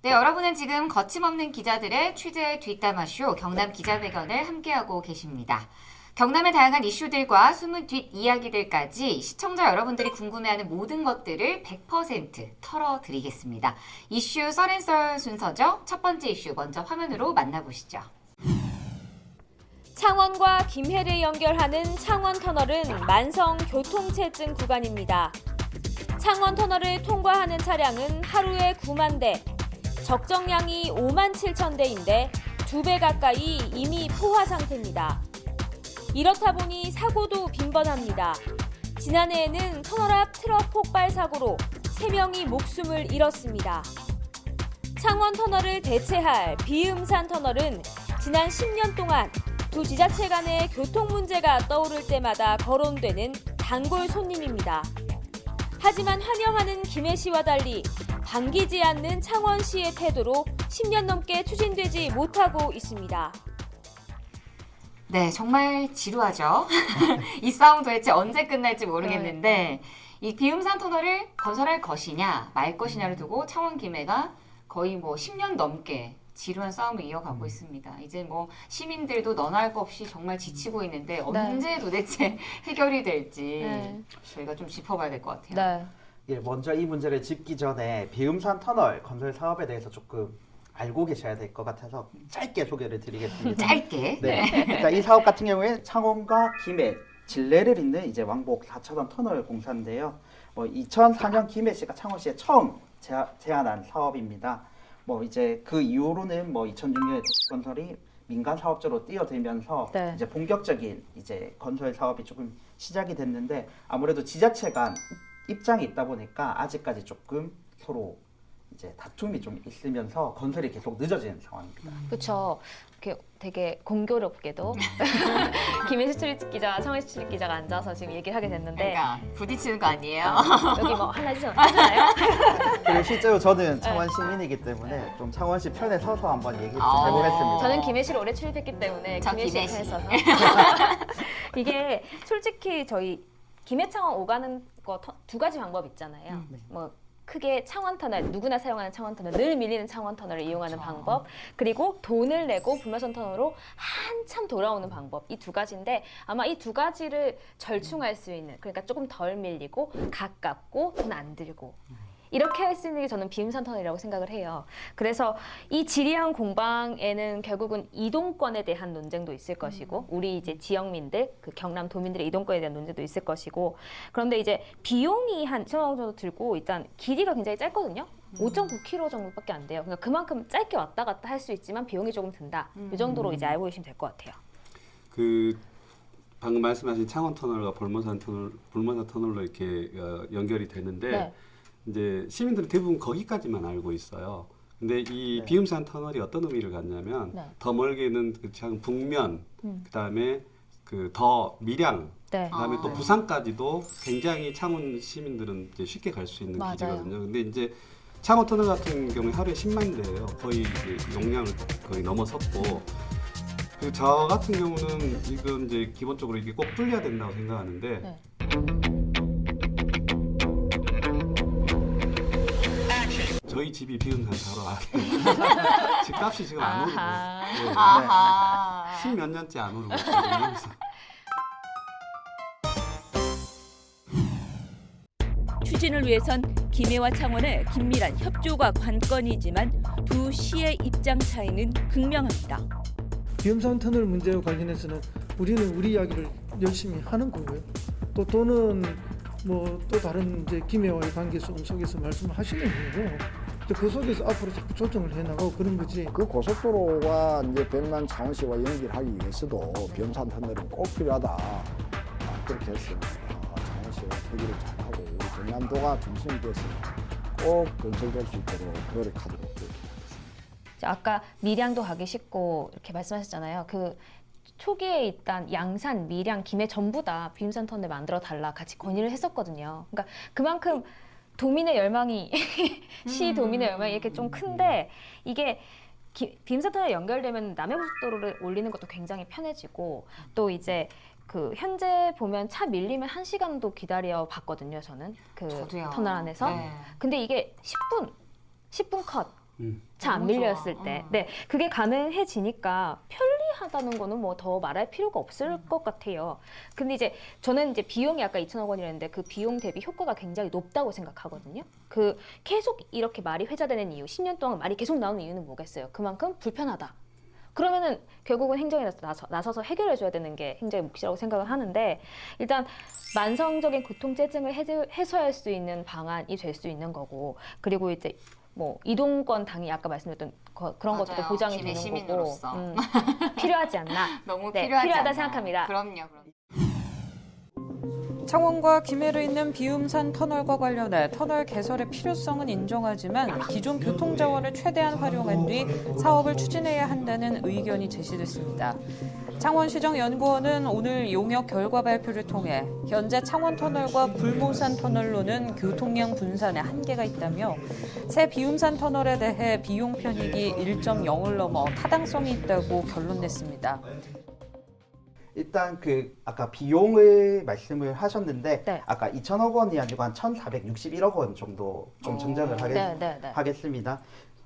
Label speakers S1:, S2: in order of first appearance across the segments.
S1: 네, 여러분은 지금 거침없는 기자들의 취재 뒷담화쇼 경남 기자회견을 함께하고 계십니다. 경남의 다양한 이슈들과 숨은 뒷이야기들까지 시청자 여러분들이 궁금해하는 모든 것들을 100% 털어드리겠습니다. 이슈 썰앤썰 순서죠. 첫 번째 이슈 먼저 화면으로 만나보시죠.
S2: 창원과 김해를 연결하는 창원터널은 만성 교통체증 구간입니다. 창원터널을 통과하는 차량은 하루에 9만 대, 적정량이 5만 7천 대인데 2배 가까이 이미 포화 상태입니다. 이렇다 보니 사고도 빈번합니다. 지난해에는 터널 앞 트럭 폭발 사고로 3명이 목숨을 잃었습니다. 창원터널을 대체할 비음산 터널은 지난 10년 동안 두 지자체 간의 교통 문제가 떠오를 때마다 거론되는 단골 손님입니다. 하지만 환영하는 김해시와 달리 반기지 않는 창원시의 태도로 10년 넘게 추진되지 못하고 있습니다.
S1: 네, 정말 지루하죠. 이 싸움 도대체 언제 끝날지 모르겠는데 이 비음산 터널을 건설할 것이냐 말 것이냐를 두고 창원 김해가 거의 10년 넘게 지루한 싸움을 이어가고 있습니다. 이제 시민들도 너나 할 거 없이 정말 지치고 있는데 언제 도대체 해결이 될지 저희가 좀 짚어봐야 될 것 같아요.
S2: 네.
S3: 예, 먼저 이 문제를 짚기 전에 비음산 터널 건설 사업에 대해서 조금 알고 계셔야 될 것 같아서 짧게 소개를 드리겠습니다.
S1: 짧게.
S3: 네. 그러니까 이 사업 같은 경우에 창원과 김해, 진례를 잇는 이제 왕복 4차선 터널 공사인데요. 2004년 김해시가 창원시에 처음 제안한 사업입니다. 이제 그 이후로는 2006년에 대치건설이 민간 사업자로 뛰어들면서 이제 본격적인 이제 건설 사업이 조금 시작이 됐는데 아무래도 지자체 간 입장이 있다 보니까 아직까지 조금 서로 이제 다툼이 좀 있으면서 건설이 계속 늦어지는 상황입니다.
S2: 그렇죠. 이렇게 되게 공교롭게도 김혜수 출입 기자와 창원시 출입 기자가 앉아서 지금 얘기를 하게 됐는데
S1: 그러니까 부딪히는 거 아니에요?
S2: 여기 하나 해주나요?
S3: 그리고 실제로 저는 창원 시민이기 때문에 좀 창원시 편에 서서 한번 얘기를 좀 해보겠습니다.
S2: 저는 김해시를 오래 출입했기 때문에
S1: 저
S2: 김해시
S1: 김해시.
S2: 편에 서서 이게 솔직히 저희 김해 창원 오가는 거 두 가지 방법 있잖아요. 크게 창원터널, 누구나 사용하는 창원터널, 늘 밀리는 창원터널을 이용하는 방법, 그리고 돈을 내고 불마선 터널로 한참 돌아오는 방법, 이 두 가지인데 아마 이 두 가지를 절충할 수 있는, 그러니까 조금 덜 밀리고 가깝고 돈 안 들고 이렇게 할 수 있는 게 저는 비음산 터널이라고 생각을 해요. 그래서 이 지리한 공방에는 결국은 이동권에 대한 논쟁도 있을 것이고, 우리 이제 지역민들, 그 경남 도민들의 이동권에 대한 논쟁도 있을 것이고, 그런데 이제 비용이 한 2천억 원 정도 들고 일단 길이가 굉장히 짧거든요. 5.9km 정도밖에 안 돼요. 그러니까 그만큼 짧게 왔다 갔다 할 수 있지만 비용이 조금 든다. 이 정도로 이제 알고 계시면 될 것 같아요.
S4: 방금 말씀하신 창원 터널과 볼모산 터널로 이렇게 연결이 되는데. 이제 시민들은 대부분 거기까지만 알고 있어요. 근데 이 비음산 터널이 어떤 의미를 갖냐면 더 멀게는 창 북면, 그다음에 더 밀양, 그다음에 또 부산까지도 굉장히 창원 시민들은 이제 쉽게 갈 수 있는 길이거든요. 근데 이제 창원 터널 같은 경우에 하루에 10만 대예요. 거의 이제 용량을 거의 넘어섰고. 저 같은 경우는 이건 이제 기본적으로 이게 꼭 뚫려야 된다고 생각하는데. 저희 집이 비음산 바로 아래. 집값이 지금 안 오르고.
S1: 아하.
S4: 10몇 년째 안 오르고 있거든요.
S5: 추진을 위해선 김해와 창원의 긴밀한 협조가 관건이지만 두 시의 입장 차이는 극명합니다.
S6: 비음산 터널 문제와 관련해서는 우리는 우리 이야기를 열심히 하는 거고요. 또 또는 또 다른 이제 김해와의 관계 속에서 말씀하시는 거고 그 속에서 앞으로 자꾸 조정을 해나가고 그런 거지.
S7: 그 고속도로와 이제 백만 창원시와 연결하기 위해서도 비음산 터널은 꼭 필요하다. 그렇게 해서 창원시가 투기를 잘하고 우리 전남도가 중심이 돼서 꼭 건설될 수 있도록 노력하도록 그렇게 하겠습니다.
S2: 아까 밀양도 가기 쉽고 이렇게 말씀하셨잖아요. 그 초기에 일단 양산, 밀양, 김해 전부 다 비음산 터널 만들어 달라 같이 건의를 했었거든요. 그러니까 그만큼 도민의 열망이 시 도민의 열망이 이렇게 좀 큰데 이게 비음산 터널 연결되면 남해고속도로를 올리는 것도 굉장히 편해지고 또 이제 현재 보면 차 밀리면 1시간도 기다려 봤거든요. 저는
S1: 저도요.
S2: 터널 안에서. 근데 이게 10분 컷. 차 안
S1: 너무
S2: 밀렸을
S1: 좋아.
S2: 때. 네, 그게 가능해지니까 편리하다는 거는 뭐 더 말할 필요가 없을 것 같아요. 근데 이제 저는 이제 비용이 아까 2천억 원이랬는데 그 비용 대비 효과가 굉장히 높다고 생각하거든요. 그 계속 이렇게 말이 회자되는 이유, 10년 동안 말이 계속 나오는 이유는 뭐겠어요? 그만큼 불편하다. 그러면은 결국은 행정이 나서서 해결해줘야 되는 게 행정의 몫이라고 생각을 하는데 일단 만성적인 고통증을 해소할 수 있는 방안이 될 수 있는 거고 그리고 이제 뭐 이동권 당연히 아까 말씀드렸던 그런 것도
S1: 맞아요.
S2: 보장이
S1: 김해
S2: 되는
S1: 시민으로서.
S2: 거고 필요하지 않나?
S1: 너무
S2: 네,
S1: 필요하지
S2: 필요하다
S1: 않나.
S2: 생각합니다.
S1: 그럼요.
S8: 창원과 김해로 있는 비음산 터널과 관련해 터널 개설의 필요성은 인정하지만 기존 교통 자원을 최대한 활용한 뒤 사업을 추진해야 한다는 의견이 제시됐습니다. 창원시정 연구원은 오늘 용역 결과 발표를 통해 현재 창원터널과 불모산 터널로는 교통량 분산에 한계가 있다며 새 비음산 터널에 대해 비용 편익이 1.0을 넘어 타당성이 있다고 결론냈습니다.
S3: 일단 그 아까 비용을 말씀을 하셨는데
S2: 네.
S3: 아까 2천억 원이 아니고 한 1,461억 원 정도 좀 증정을
S2: 네.
S3: 하겠습니다.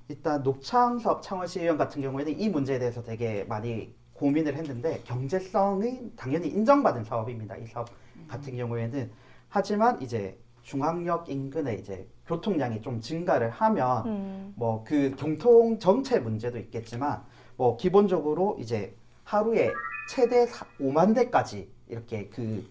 S3: 일단 녹창섭 창원시의원 같은 경우에는 이 문제에 대해서 되게 많이 고민을 했는데 경제성이 당연히 인정받은 사업입니다. 이 사업 같은 경우에는 하지만 이제 중앙역 인근에 이제 교통량이 좀 증가를 하면 뭐 그 교통 정체 문제도 있겠지만 뭐 기본적으로 이제 하루에 최대 5만 대까지 이렇게 그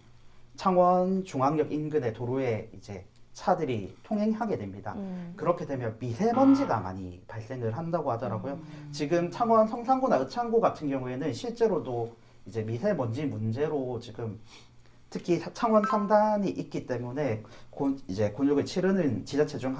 S3: 창원 중앙역 인근의 도로에 이제 차들이 통행하게 됩니다. 그렇게 되면 미세먼지가 많이 발생을 한다고 하더라고요. 지금 창원 성산구나 의창구 같은 경우에는 실제로도 이제 미세먼지 문제로 지금 특히 창원 상단이 있기 때문에 이제 곤욕을 치르는 지자체 중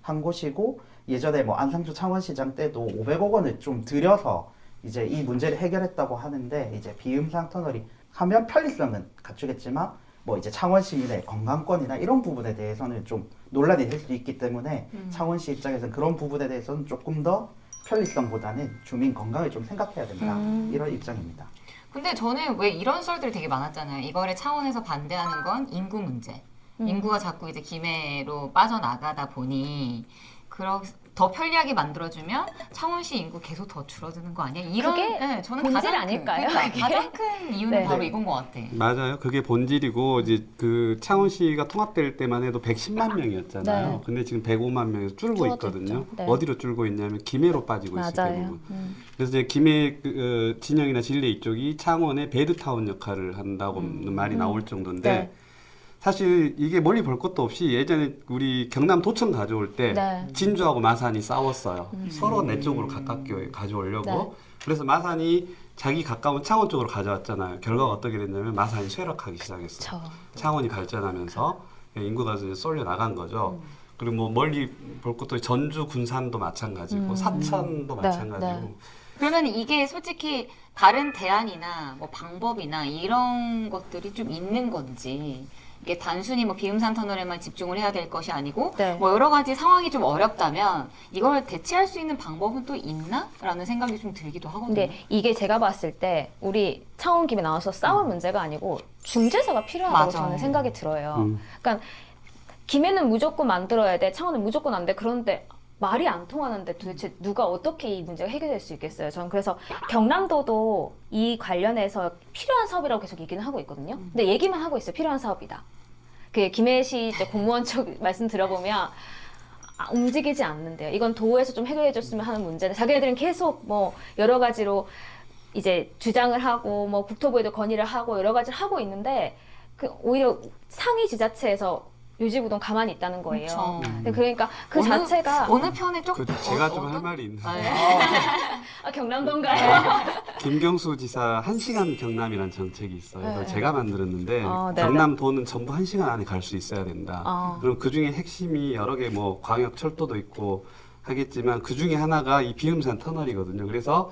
S3: 한 곳이고 예전에 뭐 안상수 창원시장 때도 500억 원을 좀 들여서 이제 이 문제를 해결했다고 하는데 이제 비음산 터널이 하면 편리성은 갖추겠지만 뭐 이제 창원 시민의 건강권이나 이런 부분에 대해서는 좀 논란이 될 수 있기 때문에 창원시 입장에서는 그런 부분에 대해서는 조금 더 편리성보다는 주민 건강을 좀 생각해야 된다 이런 입장입니다.
S1: 근데 저는 왜 이런 썰들이 되게 많았잖아요. 이거를 차원에서 반대하는 건 인구 문제. 인구가 자꾸 이제 김해로 빠져나가다 보니 더 편리하게 만들어주면 창원시 인구 계속 더 줄어드는 거 아니야? 이런
S2: 그게
S1: 네, 저는
S2: 본질
S1: 가장
S2: 아닐까요?
S1: 그러니까 가장 큰 이유는
S2: 네.
S1: 바로 이건 것 같아.
S4: 맞아요. 그게 본질이고 이제 그 창원시가 통합될 때만 해도 110만 명이었잖아요.
S2: 네.
S4: 근데 지금 105만 명에서 줄고
S2: 줄어들었죠.
S4: 있거든요.
S2: 네.
S4: 어디로 줄고 있냐면 김해로 빠지고 있어요.
S2: 맞아요.
S4: 대부분. 그래서 이제 김해 진영이나 진례 이쪽이 창원의 베드타운 역할을 한다고는 말이 나올 정도인데
S2: 네.
S4: 사실 이게 멀리 볼 것도 없이 예전에 우리 경남 도청 가져올 때
S2: 네.
S4: 진주하고 마산이 싸웠어요. 서로 내 쪽으로 가깝게 가져오려고.
S2: 네.
S4: 그래서 마산이 자기 가까운 창원 쪽으로 가져왔잖아요. 결과가 어떻게 됐냐면 마산이 쇠락하기 시작했어요. 창원이 발전하면서 인구가 이제 쏠려 나간 거죠. 그리고 뭐 멀리 볼 것도 전주, 군산도 마찬가지고 사천도 마찬가지고.
S2: 네.
S1: 그러면 이게 솔직히 다른 대안이나 뭐 방법이나 이런 것들이 좀 있는 건지 이게 단순히 뭐 비음산 터널에만 집중을 해야 될 것이 아니고
S2: 네.
S1: 뭐 여러 가지 상황이 좀 어렵다면 이걸 대체할 수 있는 방법은 또 있나? 라는 생각이 좀 들기도 하거든요.
S2: 근데 이게 제가 봤을 때 우리 창원 김에 나와서 싸울 문제가 아니고 중재자가 필요하다고
S1: 맞아.
S2: 저는 생각이 들어요. 그러니까 김해는 무조건 만들어야 돼, 창원은 무조건 안 돼. 그런데 말이 안 통하는데 도대체 누가 어떻게 이 문제가 해결될 수 있겠어요? 저는 그래서 경남도도 이 관련해서 필요한 사업이라고 계속 얘기는 하고 있거든요. 근데 얘기만 하고 있어요. 필요한 사업이다. 그 김해시 이제 공무원 쪽 말씀 들어보면 움직이지 않는데요. 이건 도에서 좀 해결해줬으면 하는 문제인데 자기네들은 계속 뭐 여러 가지로 이제 주장을 하고 뭐 국토부에도 건의를 하고 여러 가지를 하고 있는데 그 오히려 상위 지자체에서 요지부동 가만히 있다는 거예요.
S1: 그렇죠.
S2: 그러니까 그 자체가
S1: 어느 편에 조금
S4: 제가 좀 할 말이 있는데
S2: 경남도인가요?
S4: 김경수 지사 1시간 경남이라는 정책이 있어요.
S2: 네.
S4: 그걸 제가 만들었는데
S2: 네네.
S4: 경남도는 전부 1시간 안에 갈 수 있어야 된다. 그럼 그 중에 핵심이 여러 개 뭐 광역 철도도 있고 하겠지만 그 중에 하나가 이 비음산 터널이거든요. 그래서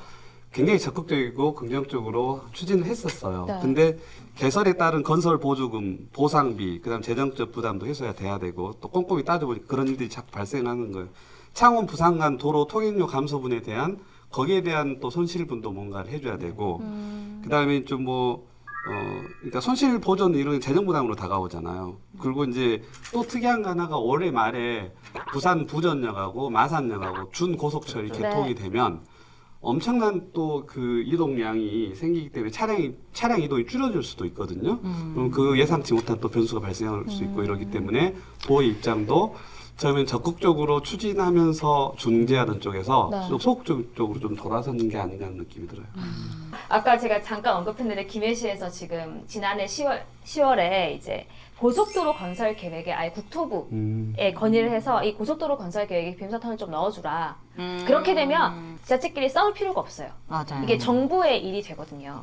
S4: 굉장히 적극적이고 긍정적으로 추진을 했었어요.
S2: 네.
S4: 근데 개설에 따른 건설 보조금, 보상비, 그다음 재정적 부담도 해소야 돼야 되고 또 꼼꼼히 따져보니 그런 일들이 자꾸 발생하는 거예요. 창원 부산 간 도로 통행료 감소분에 대한 거기에 대한 또 손실분도 뭔가를 해줘야 되고 그다음에 좀 뭐 그러니까 손실 보전 이런 재정 부담으로 다가오잖아요. 그리고 이제 또 특이한 거 하나가 올해 말에 부산 부전역하고 마산역하고 준고속철이
S2: 네.
S4: 개통이 되면 엄청난 또 그 이동량이 생기기 때문에 차량 이동이 줄어들 수도 있거든요. 그럼 그 예상치 못한 또 변수가 발생할 수 있고 이러기 때문에 도의 입장도 처음엔 적극적으로 추진하면서 중재하던 쪽에서
S2: 네.
S4: 좀 소극적으로 좀 돌아서는 게 아닌가 하는 느낌이 들어요.
S2: 아까 제가 잠깐 언급했는데 김해시에서 지금 지난해 10월에 이제 고속도로 건설 계획에 아예 국토부에 건의를 해서 이 고속도로 건설 계획에 비움산 터널 좀 넣어주라. 그렇게 되면 지자체끼리 싸울 필요가 없어요.
S1: 맞아요.
S2: 이게 정부의 일이 되거든요.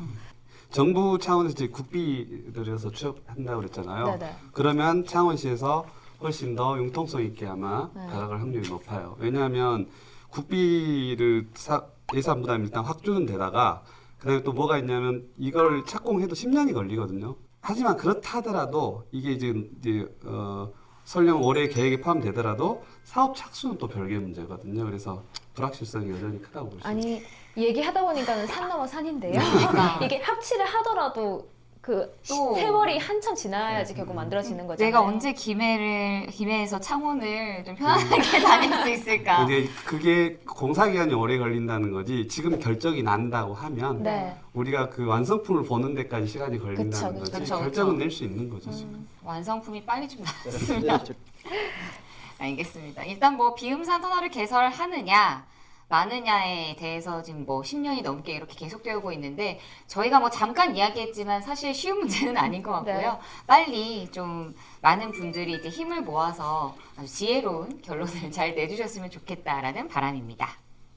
S4: 정부 차원에서 이제 국비들여서 취업한다고 그랬잖아요.
S2: 네네.
S4: 그러면 창원시에서 훨씬 더 융통성 있게 아마
S2: 네.
S4: 다가갈 확률이 높아요. 왜냐하면 국비를 예산 부담 일단 확 주는 데다가 그다음에 또 뭐가 있냐면 이걸 착공해도 10년이 걸리거든요. 하지만 그렇다 하더라도 이게 이제 설령 올해 계획에 포함되더라도 사업 착수는 또 별개의 문제거든요. 그래서 불확실성이 여전히 크다고 볼 수 있어요.
S2: 아니 얘기하다 보니까는 산 넘어 산인데요. 이게 합치를 하더라도 그
S1: 또
S2: 세월이 한참 지나야지 결국 만들어지는 거잖아요.
S1: 내가 언제 김해에서 창원을 좀 편안하게 다닐 수 있을까?
S4: 근데 그게 공사 기간이 오래 걸린다는 거지 지금 결정이 난다고 하면
S2: 네.
S4: 우리가 그 완성품을 보는 데까지 시간이 걸린다는
S2: 그쵸,
S4: 거지
S1: 그쵸.
S4: 결정은 낼 수 있는 거죠 지금.
S1: 완성품이 빨리 좀 나왔으면. 알겠습니다. 일단 뭐 비음산 터널을 개설하느냐 마느냐에 대해서 지금 뭐 10년이 넘게 이렇게 계속되고 있는데 저희가 뭐 잠깐 이야기했지만 사실 쉬운 문제는 아닌 것 같고요.
S2: 네.
S1: 빨리 좀 많은 분들이 이제 힘을 모아서 아주 지혜로운 결론을 잘 내주셨으면 좋겠다라는 바람입니다.